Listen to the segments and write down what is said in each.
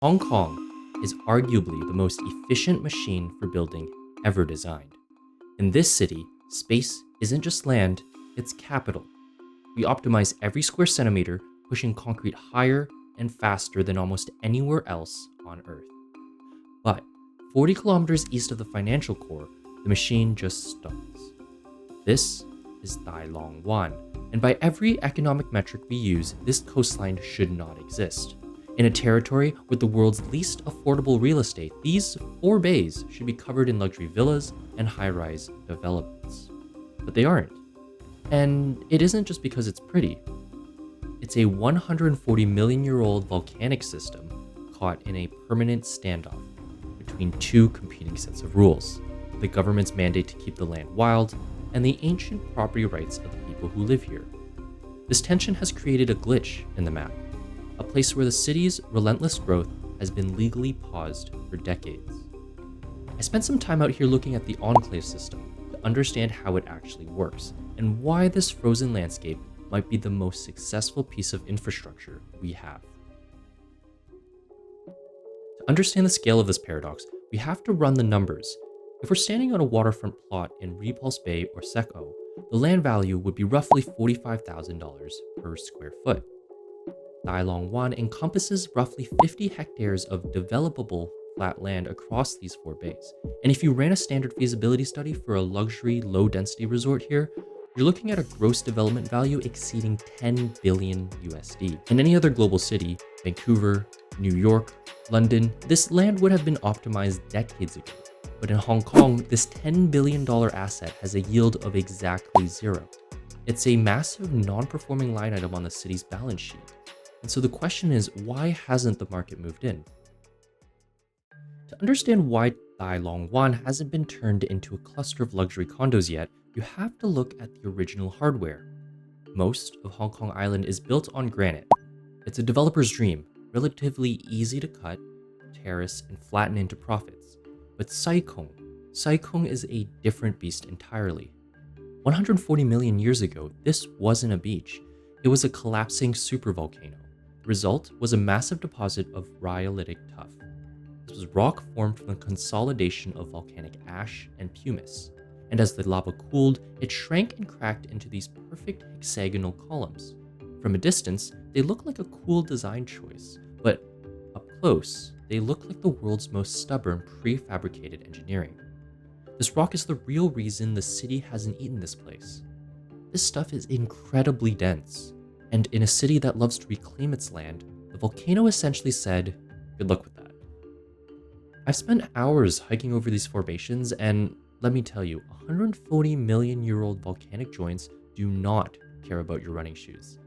Hong Kong is arguably the most efficient machine for building ever designed. In this city, space isn't just land, it's capital. We optimize every square centimeter, pushing concrete higher and faster than almost anywhere else on Earth. But 40 kilometers east of the financial core, the machine just stops. This is Tai Long Wan, and by every economic metric we use, this coastline should not exist. In a territory with the world's least affordable real estate, these 4 bays should be covered in luxury villas and high-rise developments. But they aren't. And it isn't just because it's pretty. It's a 140 million year old volcanic system caught in a permanent standoff between 2 competing sets of rules: the government's mandate to keep the land wild and the ancient property rights of the people who live here. This tension has created a glitch in the map, a place where the city's relentless growth has been legally paused for decades. I spent some time out here looking at the Enclave System to understand how it actually works and why this frozen landscape might be the most successful piece of infrastructure we have. To understand the scale of this paradox, we have to run the numbers. If we're standing on a waterfront plot in Repulse Bay or Sec-O, the land value would be roughly $45,000 per square foot. Tai Long Wan encompasses roughly 50 hectares of developable flat land across these 4 bays. And if you ran a standard feasibility study for a luxury low-density resort here, you're looking at a gross development value exceeding 10 billion USD. In any other global city, Vancouver, New York, London, this land would have been optimized decades ago. But in Hong Kong, this $10 billion asset has a yield of exactly 0. It's a massive non-performing line item on the city's balance sheet. And so the question is, why hasn't the market moved in? To understand why Tai Long Wan hasn't been turned into a cluster of luxury condos yet, you have to look at the original hardware. Most of Hong Kong Island is built on granite. It's a developer's dream, relatively easy to cut, terrace, and flatten into profits. But Sai Kung is a different beast entirely. 140 million years ago, this wasn't a beach. It was a collapsing supervolcano. The result was a massive deposit of rhyolitic tuff. This was rock formed from the consolidation of volcanic ash and pumice. And as the lava cooled, it shrank and cracked into these perfect hexagonal columns. From a distance, they look like a cool design choice, but up close, they look like the world's most stubborn prefabricated engineering. This rock is the real reason the city hasn't eaten this place. This stuff is incredibly dense, and in a city that loves to reclaim its land, the volcano essentially said, "Good luck with that." I've spent hours hiking over these formations, and let me tell you, 140 million year old volcanic joints do not care about your running shoes.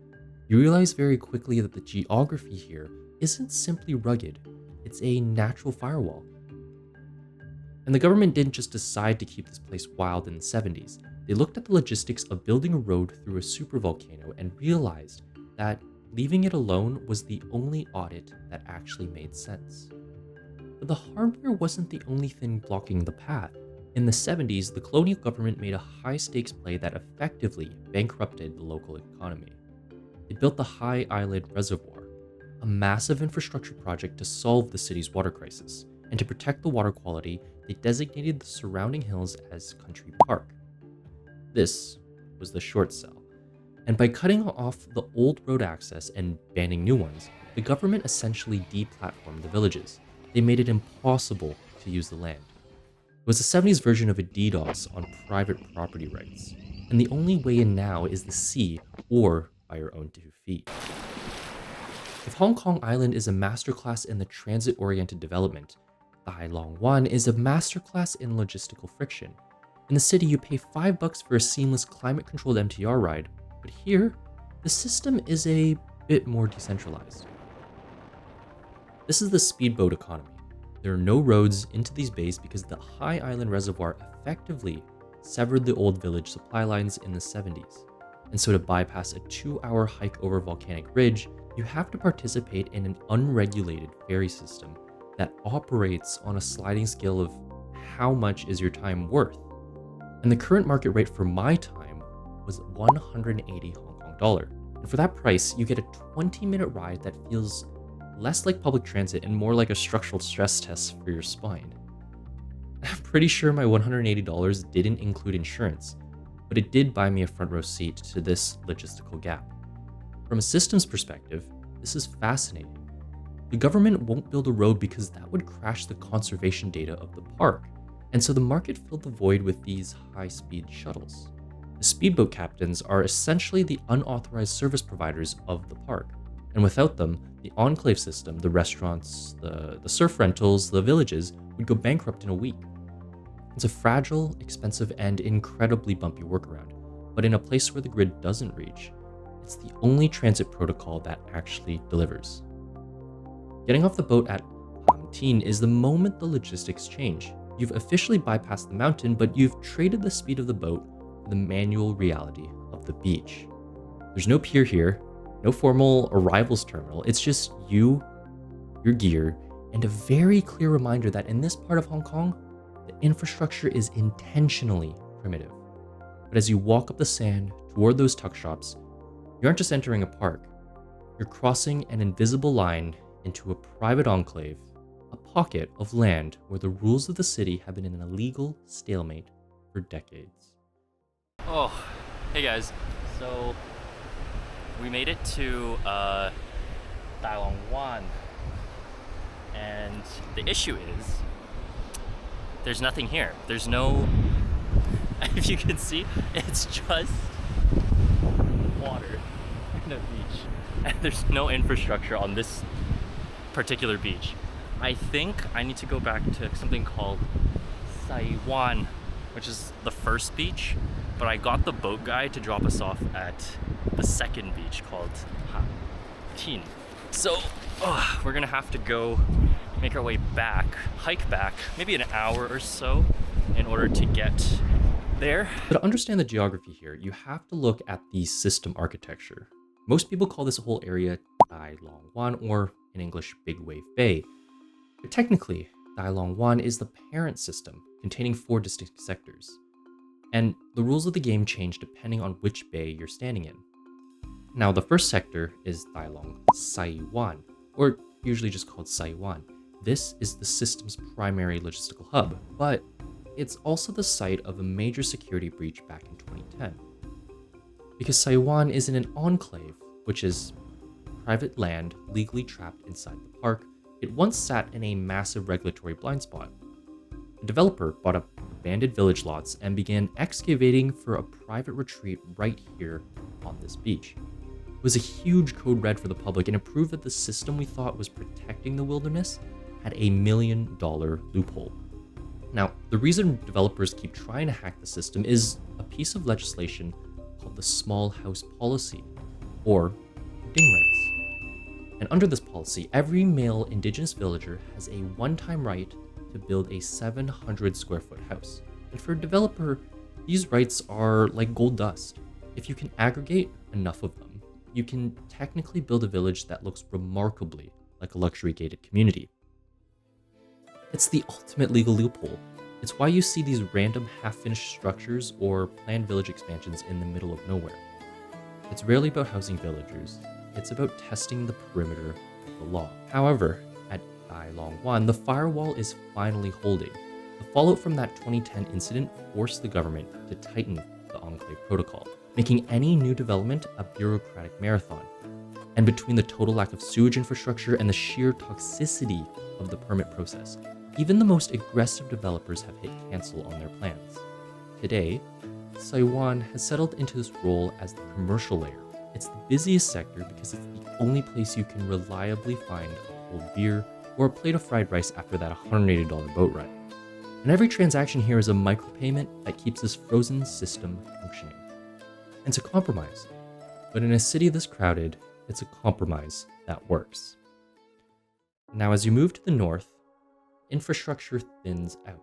You realize very quickly that the geography here isn't simply rugged, it's a natural firewall. And the government didn't just decide to keep this place wild in the 70s. They looked at the logistics of building a road through a supervolcano and realized that leaving it alone was the only audit that actually made sense. But the hardware wasn't the only thing blocking the path. In the 70s, the colonial government made a high-stakes play that effectively bankrupted the local economy. They built the High Island Reservoir, a massive infrastructure project to solve the city's water crisis, and to protect the water quality, they designated the surrounding hills as Country Park. This was the short sell, and by cutting off the old road access and banning new ones, the government essentially deplatformed the villages. They made it impossible to use the land. It was the 70s version of a DDoS on private property rights, and the only way in now is the sea or by your own 2 feet. If Hong Kong Island is a masterclass in the transit-oriented development, Tai Long Wan is a masterclass in logistical friction. In the city, you pay $5 for a seamless climate-controlled MTR ride, but here, the system is a bit more decentralized. This is the speedboat economy. There are no roads into these bays because the High Island Reservoir effectively severed the old village supply lines in the 70s. And so to bypass a 2-hour hike over Volcanic Ridge, you have to participate in an unregulated ferry system that operates on a sliding scale of how much is your time worth. And the current market rate for my time was 180 Hong Kong dollar. And for that price, you get a 20-minute ride that feels less like public transit and more like a structural stress test for your spine. I'm pretty sure my $180 didn't include insurance, but it did buy me a front row seat to this logistical gap. From a systems perspective, this is fascinating. The government won't build a road because that would crash the conservation data of the park, and so the market filled the void with these high-speed shuttles. The speedboat captains are essentially the unauthorized service providers of the park, and without them, the Enclave System, the restaurants, the surf rentals, the villages would go bankrupt in a week. It's a fragile, expensive, and incredibly bumpy workaround, but in a place where the grid doesn't reach, it's the only transit protocol that actually delivers. Getting off the boat at Hamtin is the moment the logistics change. You've officially bypassed the mountain, but you've traded the speed of the boat for the manual reality of the beach. There's no pier here, no formal arrivals terminal. It's just you, your gear, and a very clear reminder that in this part of Hong Kong, the infrastructure is intentionally primitive. But as you walk up the sand toward those tuck shops, you aren't just entering a park. You're crossing an invisible line into a private enclave, a pocket of land where the rules of the city have been in an illegal stalemate for decades. Oh, hey guys. So we made it to Tai Long Wan, and the issue is there's nothing here. There's no, if you can see, it's just water and a beach, and there's no infrastructure on this particular beach. I think I need to go back to something called Tai Wan, which is the first beach, but I got the boat guy to drop us off at the second beach called Tin. So we're gonna have to go make our way back, hike back, maybe an hour or so in order to get there. But to understand the geography here, you have to look at the system architecture. Most people call this whole area Tai Long Wan, or in English, Big Wave Bay. But technically, Tai Long Wan is the parent system, containing 4 distinct sectors. And the rules of the game change depending on which bay you're standing in. Now, the first sector is Tai Long Sai Wan, or usually just called Sai Wan. This is the system's primary logistical hub, but it's also the site of a major security breach back in 2010. Because Sai Wan is in an enclave, which is private land legally trapped inside the park, it once sat in a massive regulatory blind spot. A developer bought up abandoned village lots and began excavating for a private retreat right here on this beach. It was a huge code red for the public, and it proved that the system we thought was protecting the wilderness had a $1 million loophole. Now, the reason developers keep trying to hack the system is a piece of legislation called the Small House Policy, or ding rights. And under this policy, every male indigenous villager has a one-time right to build a 700 square foot house. And for a developer, these rights are like gold dust. If you can aggregate enough of them, you can technically build a village that looks remarkably like a luxury gated community. It's the ultimate legal loophole. It's why you see these random half-finished structures or planned village expansions in the middle of nowhere. It's rarely about housing villagers. It's about testing the perimeter of the law. However, at Tai Long Wan, the firewall is finally holding. The fallout from that 2010 incident forced the government to tighten the Enclave protocol, making any new development a bureaucratic marathon. And between the total lack of sewage infrastructure and the sheer toxicity of the permit process, even the most aggressive developers have hit cancel on their plans. Today, Sai Wan has settled into this role as the commercial layer. It's the busiest sector because it's the only place you can reliably find a cold beer or a plate of fried rice after that $180 boat ride. And every transaction here is a micropayment that keeps this frozen system functioning. And it's a compromise. But in a city this crowded, it's a compromise that works. Now, as you move to the north, infrastructure thins out.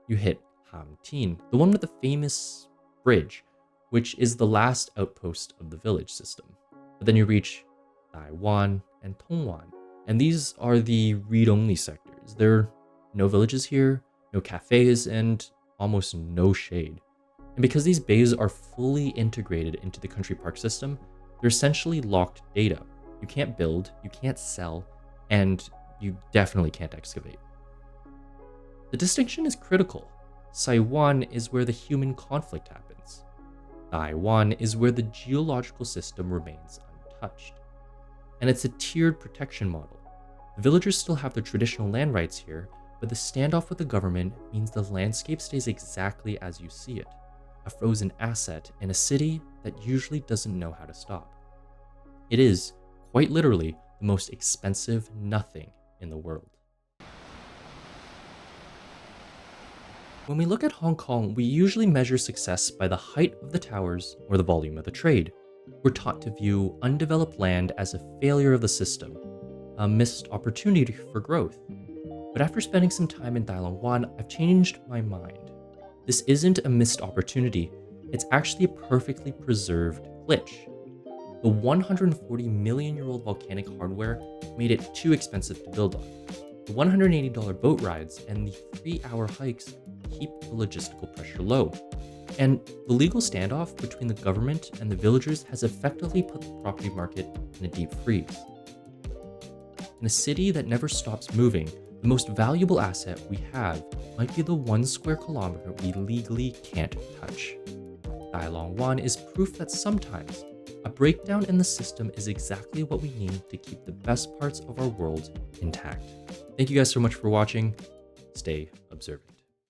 You hit Hamtin, the one with the famous bridge, which is the last outpost of the village system. But then you reach Tai Wan and Tong Wan, and these are the read-only sectors. There are no villages here, no cafes, and almost no shade. And because these bays are fully integrated into the country park system, they're essentially locked data. You can't build, you can't sell, and you definitely can't excavate. The distinction is critical. Saiwan is where the human conflict happens. Tai Wan is where the geological system remains untouched. And it's a tiered protection model. The villagers still have their traditional land rights here, but the standoff with the government means the landscape stays exactly as you see it, a frozen asset in a city that usually doesn't know how to stop. It is, quite literally, the most expensive nothing in the world. When we look at Hong Kong, we usually measure success by the height of the towers or the volume of the trade. We're taught to view undeveloped land as a failure of the system, a missed opportunity for growth. But after spending some time in Tai Long Wan, I've changed my mind. This isn't a missed opportunity, it's actually a perfectly preserved glitch. The 140 million-year-old volcanic hardware made it too expensive to build on. The $180 boat rides and the 3-hour hikes keep the logistical pressure low. And the legal standoff between the government and the villagers has effectively put the property market in a deep freeze. In a city that never stops moving, the most valuable asset we have might be the 1 square kilometer we legally can't touch. Tai Long Wan is proof that sometimes a breakdown in the system is exactly what we need to keep the best parts of our world intact. Thank you guys so much for watching. Stay observant.